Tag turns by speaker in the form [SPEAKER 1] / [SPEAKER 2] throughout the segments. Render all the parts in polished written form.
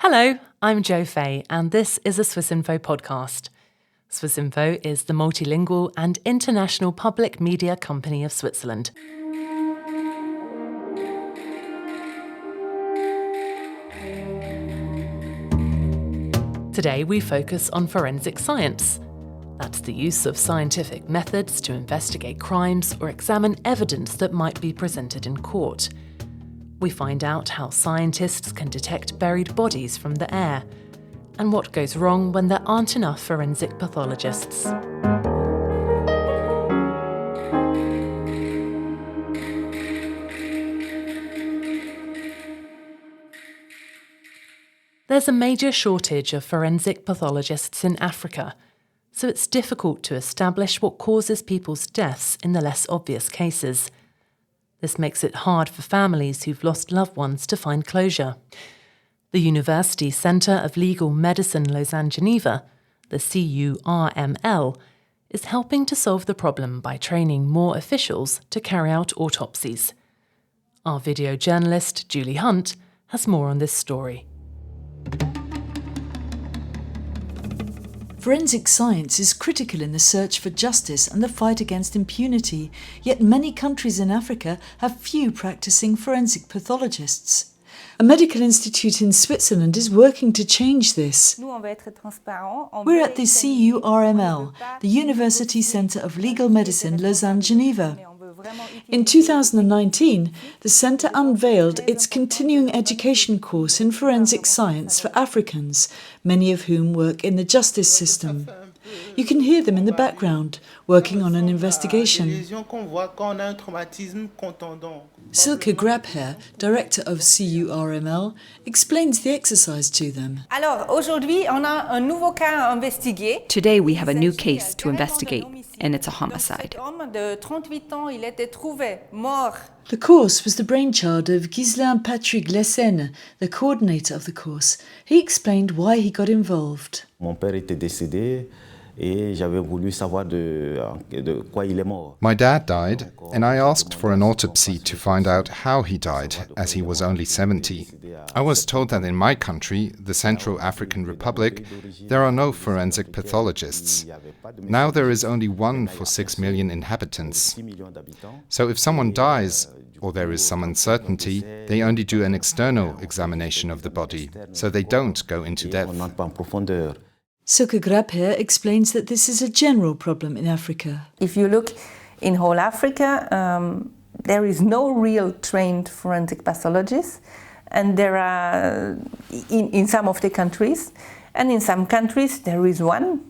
[SPEAKER 1] Hello, I'm Jo Fay, and this is a SwissInfo podcast. SwissInfo is the multilingual and international public media company of Switzerland. Today we focus on forensic science. That's the use of scientific methods to investigate crimes or examine evidence that might be presented in court. We find out how scientists can detect buried bodies from the air, and what goes wrong when there aren't enough forensic pathologists. There's a major shortage of forensic pathologists in Africa, so it's difficult to establish what causes people's deaths in the less obvious cases. This makes it hard for families who've lost loved ones to find closure. The University Centre of Legal Medicine Lausanne-Geneva, the CURML, is helping to solve the problem by training more officials to carry out autopsies. Our video journalist, Julie Hunt, has more on this story.
[SPEAKER 2] Forensic science is critical in the search for justice and the fight against impunity, yet many countries in Africa have few practicing forensic pathologists. A medical institute in Switzerland is working to change this. We're at the CURML, the University Centre of Legal Medicine, Lausanne-Geneva. In 2019, the centre unveiled its continuing education course in forensic science for Africans, many of whom work in the justice system. You can hear them in the background, working on an investigation. Silke Grabherr, director of CURML, explains the exercise to them.
[SPEAKER 3] Today we have a new case to investigate, and it's a homicide.
[SPEAKER 2] The course was the brainchild of Ghislain Patrick Lessène, the coordinator of the course. He explained why he got involved.
[SPEAKER 4] My
[SPEAKER 5] dad died, and I asked for an autopsy to find out how he died, as he was only 70. I was told that in my country, the Central African Republic, there are no forensic pathologists. Now there is only one for 6 million inhabitants. So if someone dies, or there is some uncertainty, they only do an external examination of the body, so they don't go into depth.
[SPEAKER 2] Silke Grabherr explains that this is a general problem in Africa.
[SPEAKER 6] If you look in whole Africa, there is no real trained forensic pathologists, and there are in some of the countries, and in some countries there is one,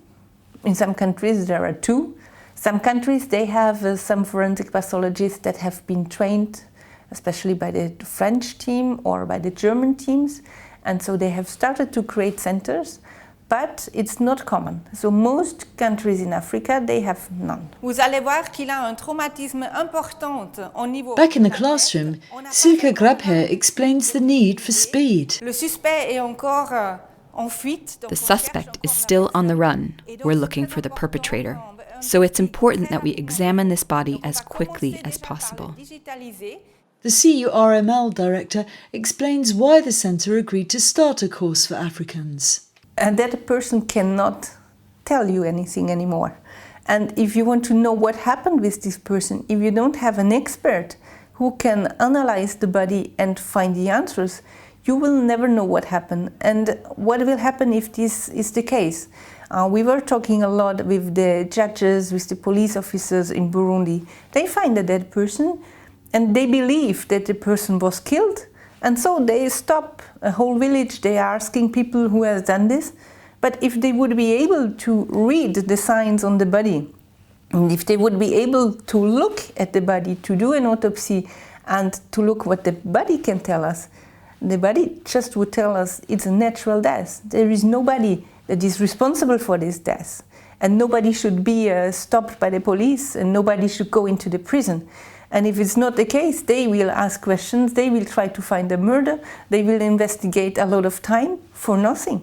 [SPEAKER 6] in some countries there are two. Some countries they have some forensic pathologists that have been trained, especially by the French team or by the German teams, and so they have started to create centers. But it's not common. So most countries in Africa, they have none.
[SPEAKER 2] Back in the classroom, Silke Grabherr explains the need for speed.
[SPEAKER 3] The suspect is still on the run. We're looking for the perpetrator. So it's important that we examine this body as quickly as possible.
[SPEAKER 2] The CURML director explains why the centre agreed to start a course for Africans.
[SPEAKER 6] And that person cannot tell you anything anymore. And if you want to know what happened with this person, if you don't have an expert who can analyze the body and find the answers, you will never know what happened. And what will happen if this is the case? We were talking a lot with the judges, with the police officers in Burundi. They find a dead person and they believe that the person was killed. And so they stop a whole village, they are asking people who has done this. But if they would be able to read the signs on the body, and if they would be able to look at the body, to do an autopsy, and to look what the body can tell us, the body just would tell us it's a natural death. There is nobody that is responsible for this death. And nobody should be stopped by the police, and nobody should go into the prison. And if it's not the case, they will ask questions, they will try to find a murder, they will investigate a lot of time for nothing.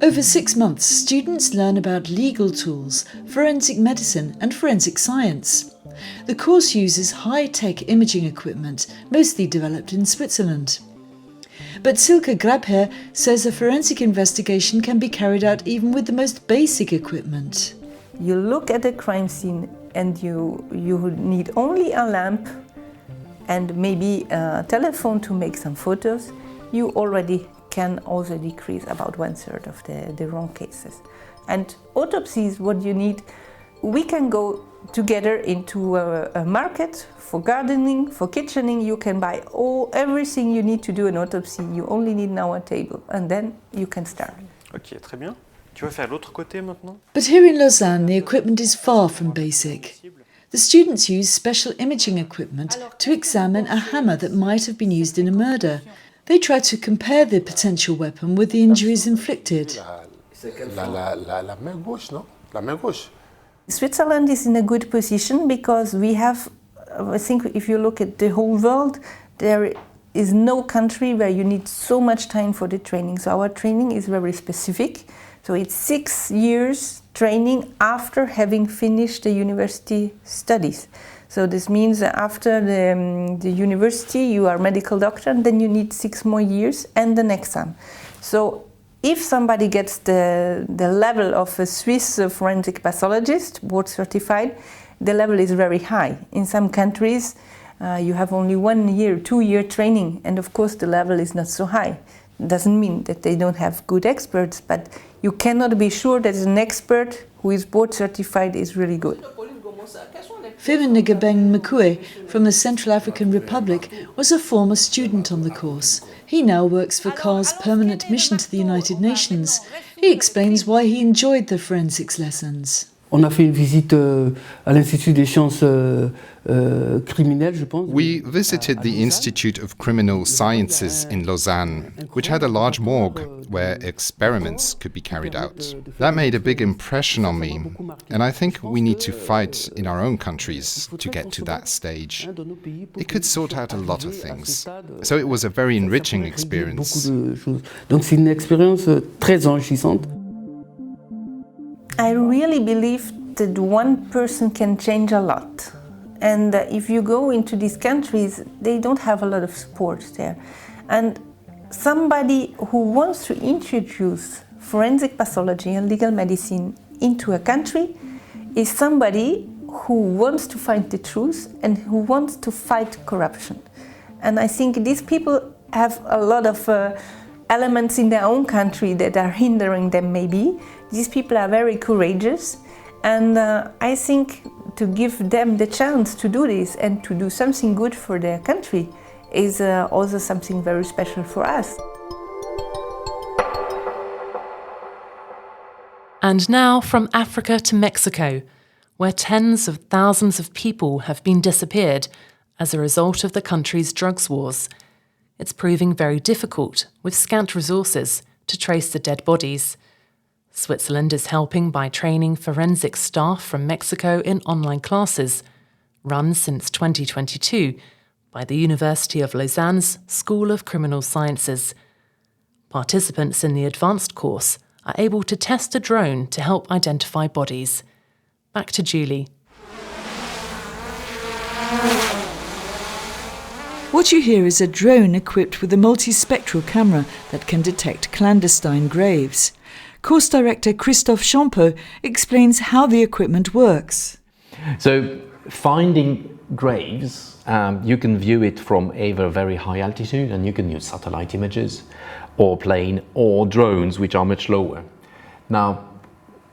[SPEAKER 2] Over 6 months, students learn about legal tools, forensic medicine and forensic science. The course uses high-tech imaging equipment, mostly developed in Switzerland. But Silke Grabherr says a forensic investigation can be carried out even with the most basic equipment.
[SPEAKER 6] You look at a crime scene and you need only a lamp and maybe a telephone to make some photos. You already can also decrease about 1/3 of the wrong cases. And autopsies, what you need, we can go together into a market for gardening, for kitchening. You can buy everything you need to do an autopsy. You only need now a table and then you can start.
[SPEAKER 4] Ok, très bien. Tu vas faire l'autre côté maintenant?
[SPEAKER 2] But here in Lausanne, the equipment is far from basic. The students use special imaging equipment to examine a hammer that might have been used in a murder. They try to compare the potential weapon with the injuries inflicted.
[SPEAKER 7] La main gauche, non? La main gauche.
[SPEAKER 6] Switzerland is in a good position because we have, I think if you look at the whole world, there is no country where you need so much time for the training. So our training is very specific. So it's 6 years training after having finished the university studies. So this means that after the university you are a medical doctor and then you need 6 more years and an exam. So if somebody gets the level of a Swiss forensic pathologist, board certified, the level is very high. In some countries you have only 1 year, 2-year training, and of course the level is not so high. Doesn't mean that they don't have good experts, but you cannot be sure that an expert who is board certified is really good.
[SPEAKER 2] Fimenigabeng Mkwe from the Central African Republic was a former student on the course. He now works for CAR's permanent mission to the United Nations. He explains why he enjoyed the forensics lessons.
[SPEAKER 8] On a fait une visite à l'Institut des sciences criminelles, je pense.
[SPEAKER 5] We visited the Institute of Criminal Sciences in Lausanne, which had a large morgue where experiments could be carried out. That made a big impression on me, and I think we need to fight in our own countries to get to that stage. It could sort out a lot of things. So it was a very enriching experience.
[SPEAKER 8] Donc c'est une expérience très enrichissante.
[SPEAKER 6] I really believe that one person can change a lot. And if you go into these countries, they don't have a lot of support there. And somebody who wants to introduce forensic pathology and legal medicine into a country is somebody who wants to find the truth and who wants to fight corruption. And I think these people have a lot of elements in their own country that are hindering them maybe. These people are very courageous, and I think to give them the chance to do this and to do something good for their country is also something very special for us.
[SPEAKER 1] And now from Africa to Mexico, where tens of thousands of people have been disappeared as a result of the country's drugs wars. It's proving very difficult, with scant resources, to trace the dead bodies. Switzerland is helping by training forensic staff from Mexico in online classes, run since 2022 by the University of Lausanne's School of Criminal Sciences. Participants in the advanced course are able to test a drone to help identify bodies. Back to Julie.
[SPEAKER 2] What you hear is a drone equipped with a multispectral camera that can detect clandestine graves. Course director Christophe Champeau explains how the equipment works.
[SPEAKER 9] So, finding graves, you can view it from either very high altitude, and you can use satellite images, or plane, or drones, which are much lower. Now,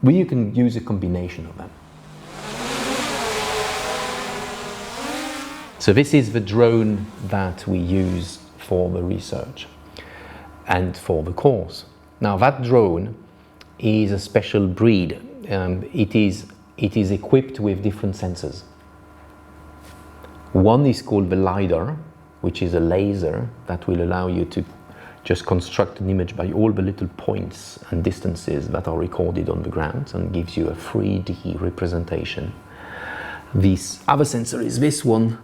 [SPEAKER 9] you can use a combination of them. So this is the drone that we use for the research and for the course. Now that drone is a special breed. It is equipped with different sensors. One is called the LiDAR, which is a laser that will allow you to just construct an image by all the little points and distances that are recorded on the ground and gives you a 3D representation. This other sensor is this one,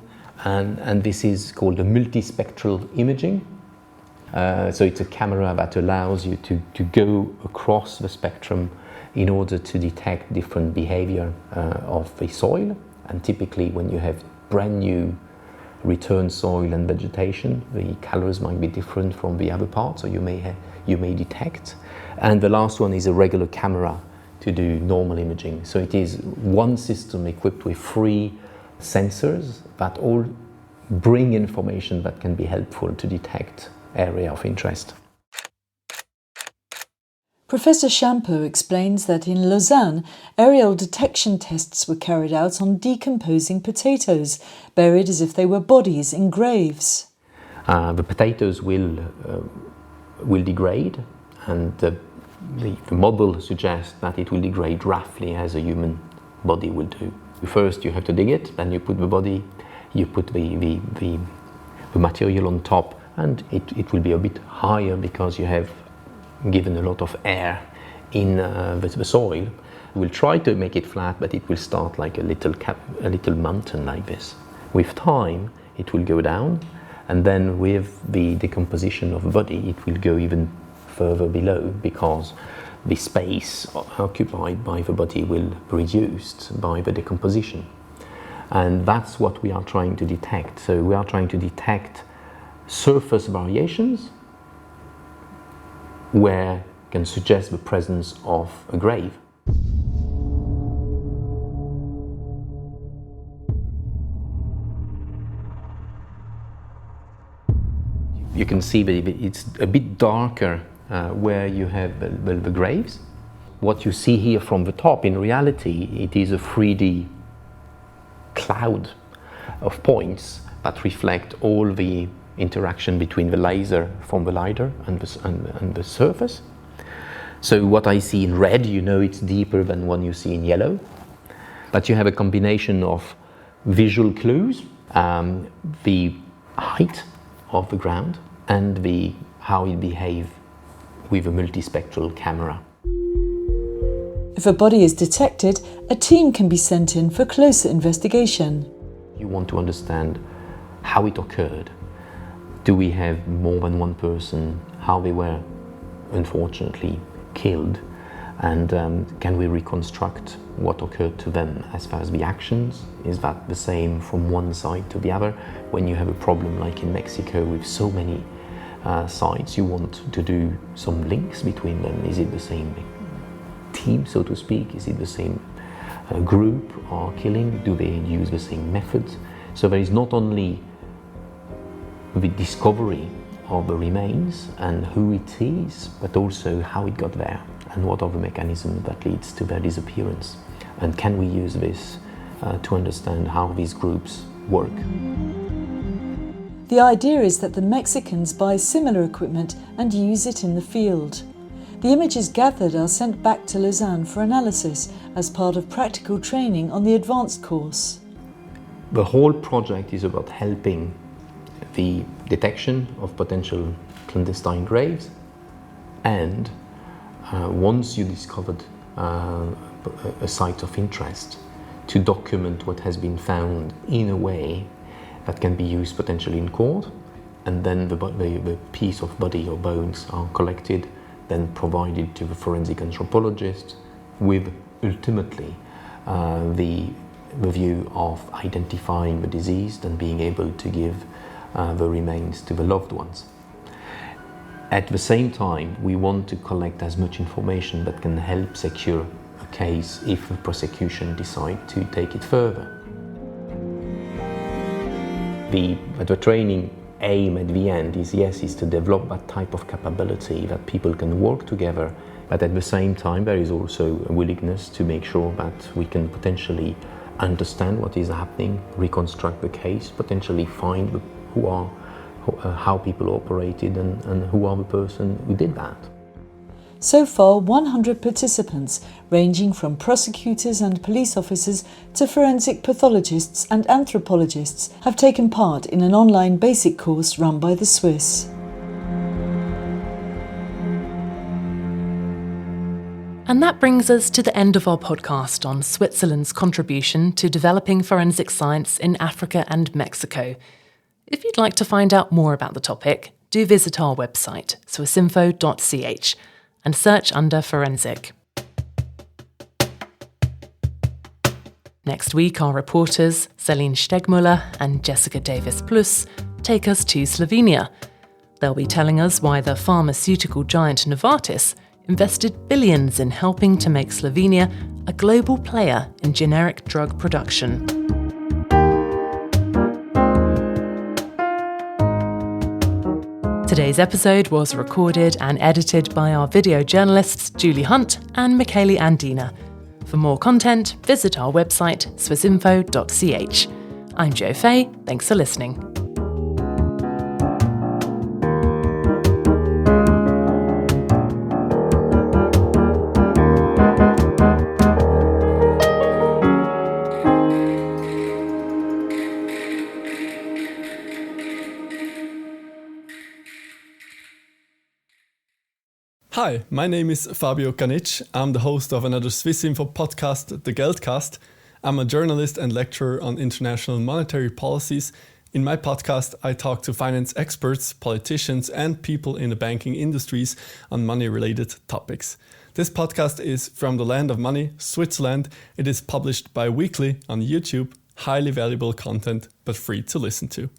[SPEAKER 9] and this is called a multispectral imaging. So it's a camera that allows you to go across the spectrum in order to detect different behavior of the soil And typically when you have brand new return soil and vegetation, the colors might be different from the other parts, so you may detect. And the last one is a regular camera to do normal imaging. So it is one system equipped with 3 sensors that all bring information that can be helpful to detect area of interest.
[SPEAKER 2] Professor Champeau explains that in Lausanne, aerial detection tests were carried out on decomposing potatoes, buried as if they were bodies in graves.
[SPEAKER 9] The potatoes will degrade, and the model suggests that it will degrade roughly as a human body will do. First you have to dig it, then you put the body, you put the material on top, and it will be a bit higher because you have given a lot of air in the soil. We'll try to make it flat, but it will start like a little mountain like this. With time it will go down, and then with the decomposition of the body it will go even further below, because the space occupied by the body will be reduced by the decomposition. And that's what we are trying to detect. So we are trying to detect surface variations where can suggest the presence of a grave. You can see that it's a bit darker where you have the graves. What you see here from the top, in reality, it is a 3D cloud of points that reflect all the interaction between the laser from the LiDAR and the surface. So what I see in red, you know it's deeper than what you see in yellow. But you have a combination of visual clues, the height of the ground, and how it behaves with a multispectral camera.
[SPEAKER 2] If a body is detected, a team can be sent in for closer investigation.
[SPEAKER 9] You want to understand how it occurred. Do we have more than one person? How they were unfortunately killed? And can we reconstruct what occurred to them as far as the actions? Is that the same from one side to the other? When you have a problem like in Mexico with so many sites, you want to do some links between them. Is it the same team, so to speak? Is it the same group or killing? Do they use the same methods? So there is not only the discovery of the remains and who it is, but also how it got there and what are the mechanisms that leads to their disappearance. And can we use this to understand how these groups work?
[SPEAKER 2] The idea is that the Mexicans buy similar equipment and use it in the field. The images gathered are sent back to Lausanne for analysis as part of practical training on the advanced course.
[SPEAKER 9] The whole project is about helping the detection of potential clandestine graves, and once you discovered a site of interest, to document what has been found in a way that can be used potentially in court, and then the piece of body or bones are collected, then provided to the forensic anthropologist with ultimately the view of identifying the deceased and being able to give the remains to the loved ones. At the same time, we want to collect as much information that can help secure a case if the prosecution decide to take it further. The training aim at the end is to develop that type of capability that people can work together, but at the same time there is also a willingness to make sure that we can potentially understand what is happening, reconstruct the case, potentially find how people operated and who are the person who did that.
[SPEAKER 2] So far, 100 participants, ranging from prosecutors and police officers to forensic pathologists and anthropologists, have taken part in an online basic course run by the Swiss.
[SPEAKER 1] And that brings us to the end of our podcast on Switzerland's contribution to developing forensic science in Africa and Mexico. If you'd like to find out more about the topic, do visit our website, swissinfo.ch, and search under forensic. Next week, our reporters, Celine Stegmuller and Jessica Davis-Plus, take us to Slovenia. They'll be telling us why the pharmaceutical giant Novartis invested billions in helping to make Slovenia a global player in generic drug production. Today's episode was recorded and edited by our video journalists Julie Hunt and Michele Andina. For more content, visit our website swissinfo.ch. I'm Jo Fay, thanks for listening.
[SPEAKER 10] Hi, my name is Fabio Canic. I'm the host of another Swiss Info podcast, The Geldcast. I'm a journalist and lecturer on international monetary policies. In my podcast, I talk to finance experts, politicians, and people in the banking industries on money-related topics. This podcast is from the land of money, Switzerland. It is published bi-weekly on YouTube. Highly valuable content, but free to listen to.